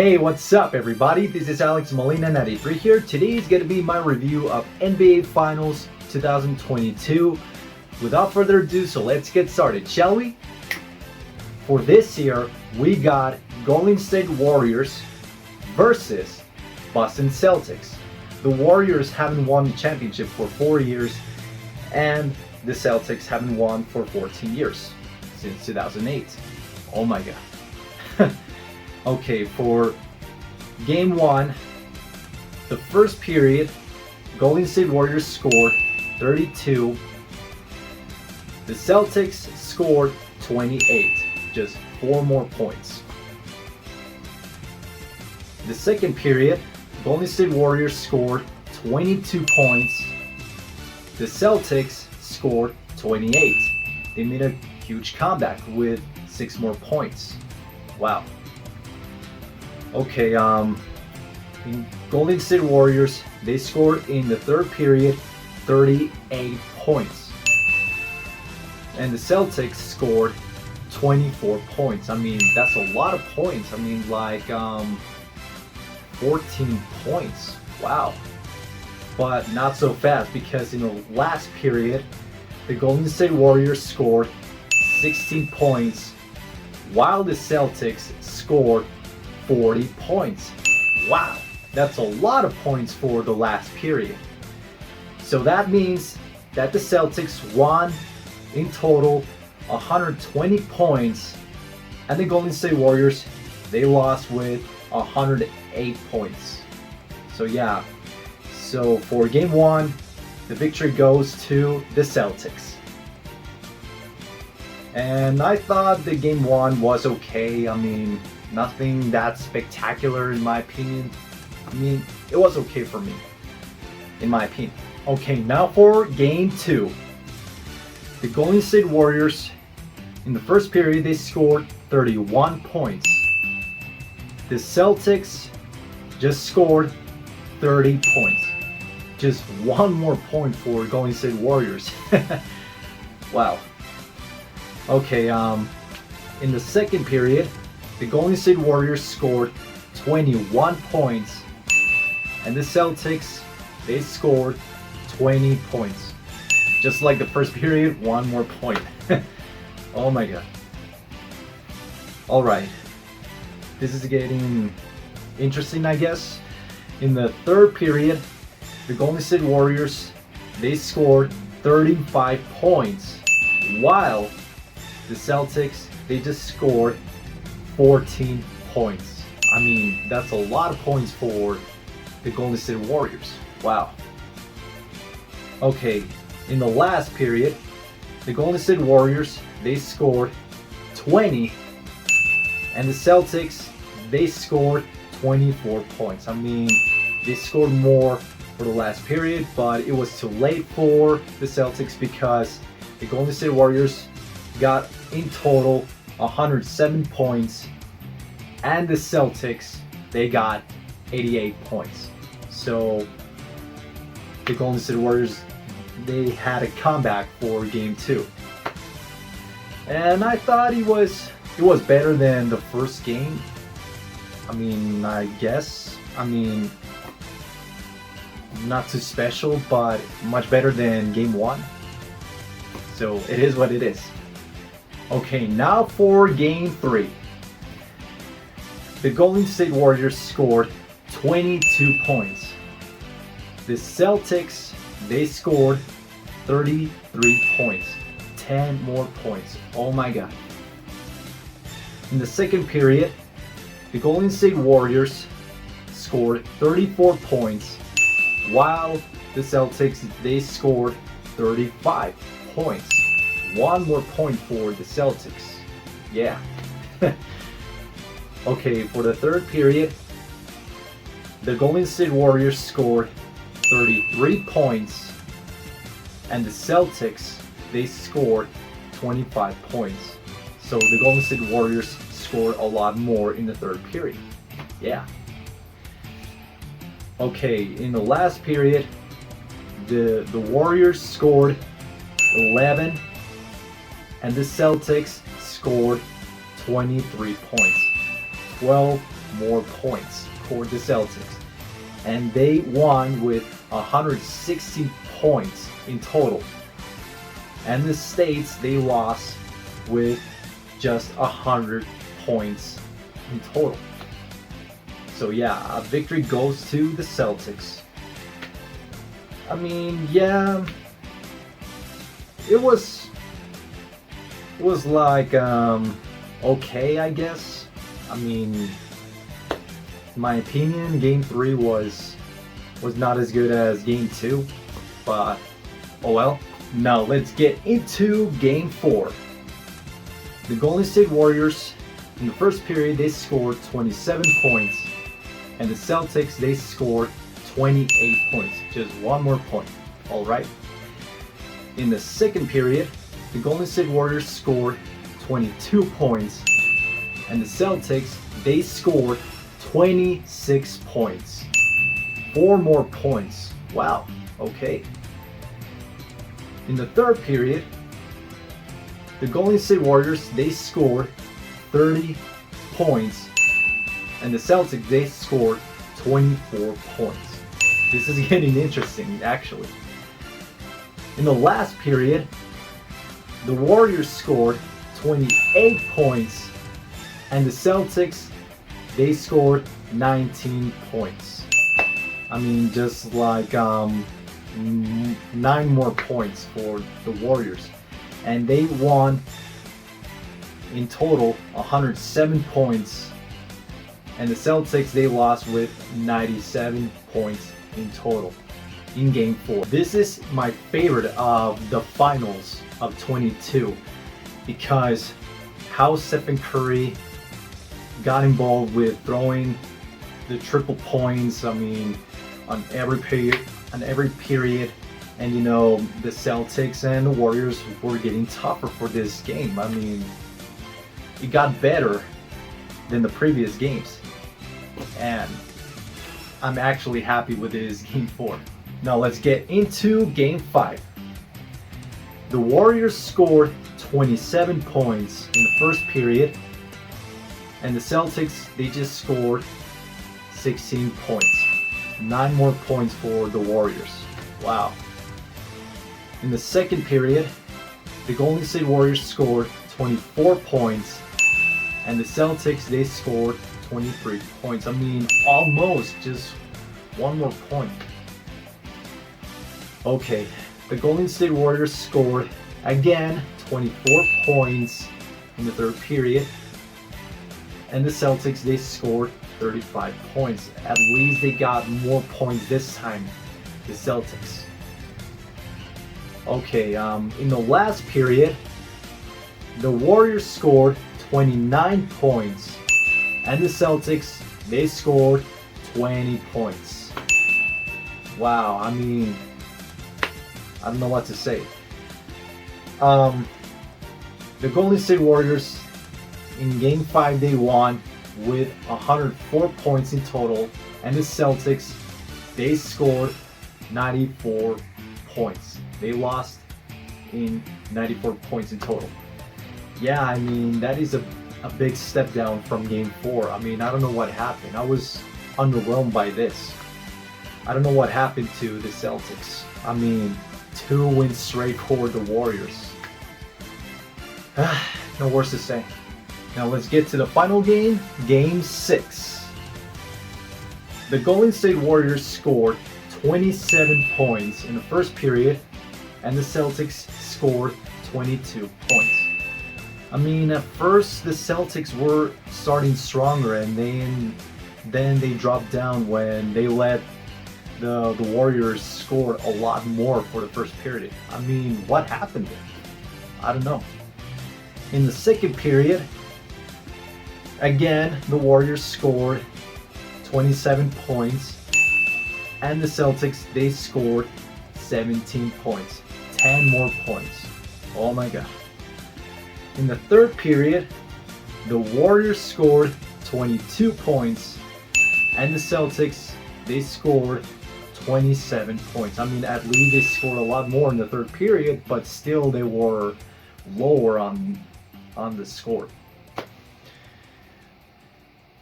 Hey, what's up everybody? This is Alex Molina93 here. Today is going to be my review of NBA Finals 2022. Without further ado, so let's get started, shall we? For this year, we got Golden State Warriors versus Boston Celtics. The Warriors haven't won the championship for 4 years, and the Celtics haven't won for 14 years, since 2008. Oh my god. Okay, for game one, the first period, Golden State Warriors scored 32. The Celtics scored 28, just 4 more points. The second period, Golden State Warriors scored 22 points. The Celtics scored 28. They made a huge comeback with 6 more points. Wow. Okay, in Golden State Warriors, they scored in the third period 38 points. And the Celtics scored 24 points. I mean, that's a lot of points. I mean, like 14 points. Wow. But not so fast, because in the last period, the Golden State Warriors scored 16 points, while the Celtics scored 40 points. Wow, that's a lot of points for the last period. So that means that the Celtics won in total 120 points, and the Golden State Warriors, they lost with 108 points. So yeah, so for game one, the victory goes to the Celtics. And I thought the game one was okay. I mean, nothing that spectacular in my opinion. I mean, it was okay for me, in my opinion. Okay, now for game two. The Golden State Warriors, in the first period, they scored 31 points. The Celtics just scored 30 points. Just 1 more point for Golden State Warriors. Wow. Okay, in the second period, the Golden State Warriors scored 21 points, and the Celtics, they scored 20 points. Just like the first period, 1 more point. Oh my god. Alright, this is getting interesting, I guess. In the third period, the Golden State Warriors, they scored 35 points, while the Celtics, they just scored 14 points. I mean, that's a lot of points for the Golden State Warriors. Wow. Okay, in the last period, the Golden State Warriors, they scored 20, and the Celtics, they scored 24 points. I mean, they scored more for the last period, but it was too late for the Celtics, because the Golden State Warriors got in total 107 points, and the Celtics, they got 88 points. So the Golden State Warriors, they had a comeback for game two, and I thought it was better than the first game. I mean, I guess, I mean, not too special, but much better than game one. So it is what it is. Okay, now for game three. The Golden State Warriors scored 22 points. The Celtics, they scored 33 points. 10 more points. Oh my god. In the second period, the Golden State Warriors scored 34 points, while the Celtics, they scored 35 points. 1 more point for the Celtics. Yeah. Okay, for the third period, the Golden State Warriors scored 33 points, and the Celtics, they scored 25 points. So the Golden State Warriors scored a lot more in the third period. Yeah. Okay, in the last period, the Warriors scored 11, and the Celtics scored 23 points. 12 more points for the Celtics. And they won with 160 points in total. And the States, they lost with just 100 points in total. So yeah, a victory goes to the Celtics. I mean, yeah, it was like okay, I guess. I mean, in my opinion, Game 3 was not as good as Game 2, but oh well. Now let's get into Game 4. The Golden State Warriors, in the first period, they scored 27 points, and the Celtics, they scored 28 points, just one more point. All right. In the second period, the Golden State Warriors scored 22 points, and the Celtics, they scored 26 points. 4 more points. Wow. Okay. In the third period, the Golden State Warriors, they scored 30 points, and the Celtics, they scored 24 points. This is getting interesting, actually. In the last period, the Warriors scored 28 points, and the Celtics, they scored 19 points. I mean, just like 9 more points for the Warriors. And they won in total 107 points, and the Celtics, they lost with 97 points in total in Game 4. This is my favorite of the finals of 22 because how Stephen Curry got involved with throwing the triple points, I mean, on every period, and you know, the Celtics and the Warriors were getting tougher for this game. I mean, it got better than the previous games, and I'm actually happy with this Game 4. Now let's get into Game 5. The Warriors scored 27 points in the first period, and the Celtics, they just scored 16 points. 9 more points for the Warriors. Wow. In the second period, the Golden State Warriors scored 24 points, and the Celtics, they scored 23 points. I mean, almost just 1 more point. Okay, the Golden State Warriors scored again 24 points in the third period, and the Celtics, they scored 35 points. At least they got more points this time, the Celtics. Okay, in the last period, the Warriors scored 29 points, and the Celtics, they scored 20 points. Wow, I mean, I don't know what to say. The Golden State Warriors, in Game 5, they won with 104 points in total, and the Celtics, they scored 94 points. They lost in 94 points in total. Yeah, I mean, that is a big step down from Game 4. I mean, I don't know what happened. I was underwhelmed by this. I don't know what happened to the Celtics. I mean, 2 wins straight for the Warriors. No words to say. Now let's get to the final game, Game 6. The Golden State Warriors scored 27 points in the first period, and the Celtics scored 22 points. I mean, at first the Celtics were starting stronger, and then they dropped down when they let the Warriors score a lot more for the first period. I mean, what happened there? I don't know. In the second period, again, the Warriors scored 27 points, and the Celtics, they scored 17 points. 10 more points. Oh my god. In the third period, the Warriors scored 22 points, and the Celtics, they scored 27 points. I mean, at least they scored a lot more in the third period, but still they were lower on the score.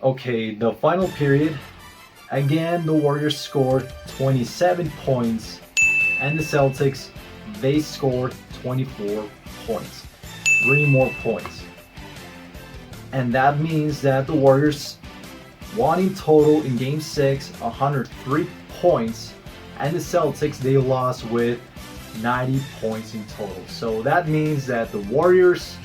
Okay, the final period, again the Warriors scored 27 points and the Celtics, they scored 24 points. 3 more points. And that means that the Warriors won in total in Game 6, 103 points, and the Celtics, they lost with 90 points in total. So that means that the Warriors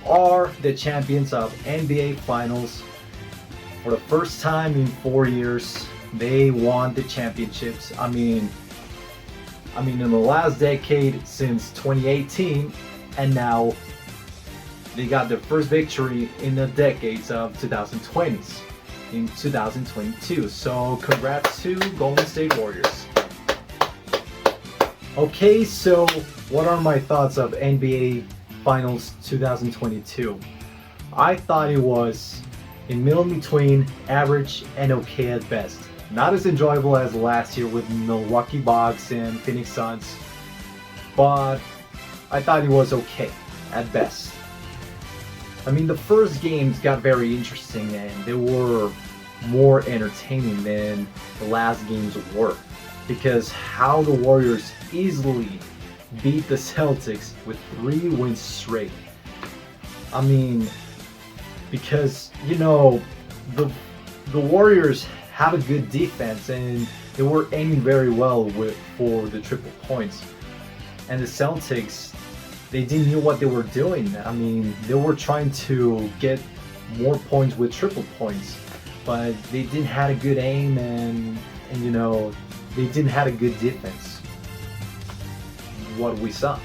are the champions of NBA Finals. For the first time in 4 years, they won the championships. I mean in the last decade since 2018, and now they got their first victory in the decades of 2020s in 2022. So congrats to Golden State Warriors. Okay, so what are my thoughts of NBA Finals 2022? I thought it was in middle between average and okay at best. Not as enjoyable as last year with Milwaukee Bucks and Phoenix Suns, but I thought it was okay at best. I mean, the first games got very interesting and they were more entertaining than the last games were, because how the Warriors easily beat the Celtics with 3 wins straight. I mean, because the Warriors have a good defense and they were aiming very well for the triple points, and the Celtics, they didn't know what they were doing. I mean, they were trying to get more points with triple points, but they didn't have a good aim and they didn't have a good defense. What we saw.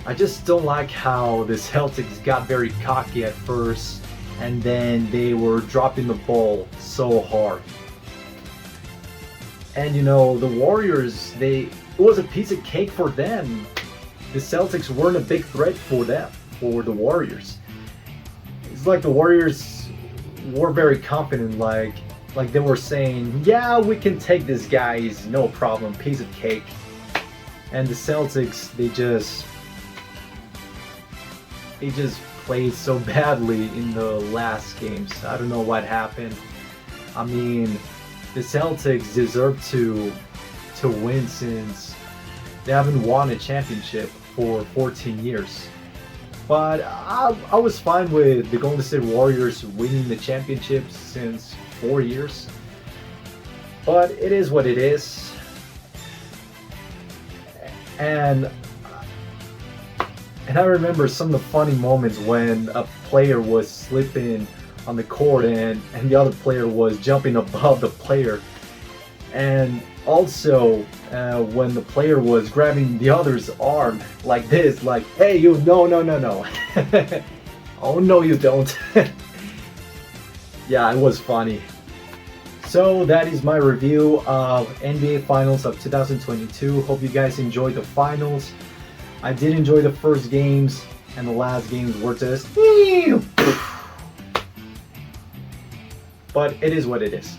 I just don't like how the Celtics got very cocky at first and then they were dropping the ball so hard. And the Warriors, it was a piece of cake for them. The Celtics weren't a big threat for them, for the Warriors. It's like the Warriors were very confident, like they were saying, yeah, we can take this guys, no problem, piece of cake. And the Celtics, they just played so badly in the last games. I don't know what happened. I mean, the Celtics deserve to win since they haven't won a championship for 14 years. But I was fine with the Golden State Warriors winning the championship since 4 years. But it is what it is. And I remember some of the funny moments when a player was slipping on the court and the other player was jumping above the player. And also when the player was grabbing the other's arm like this, like, hey, you, no. Oh, no, you don't. Yeah, it was funny. So that is my review of NBA Finals of 2022. Hope you guys enjoyed the finals. I did enjoy the first games, and the last games were just but it is what it is.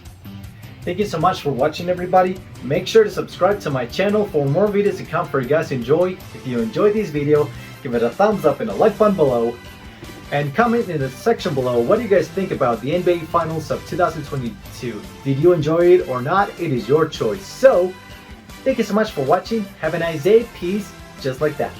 Thank you so much for watching, everybody. Make sure to subscribe to my channel for more videos to come for you guys to enjoy. If you enjoyed this video, give it a thumbs up and a like button below. And comment in the section below, what do you guys think about the NBA Finals of 2022? Did you enjoy it or not? It is your choice. So, thank you so much for watching. Have a nice day. Peace. Just like that.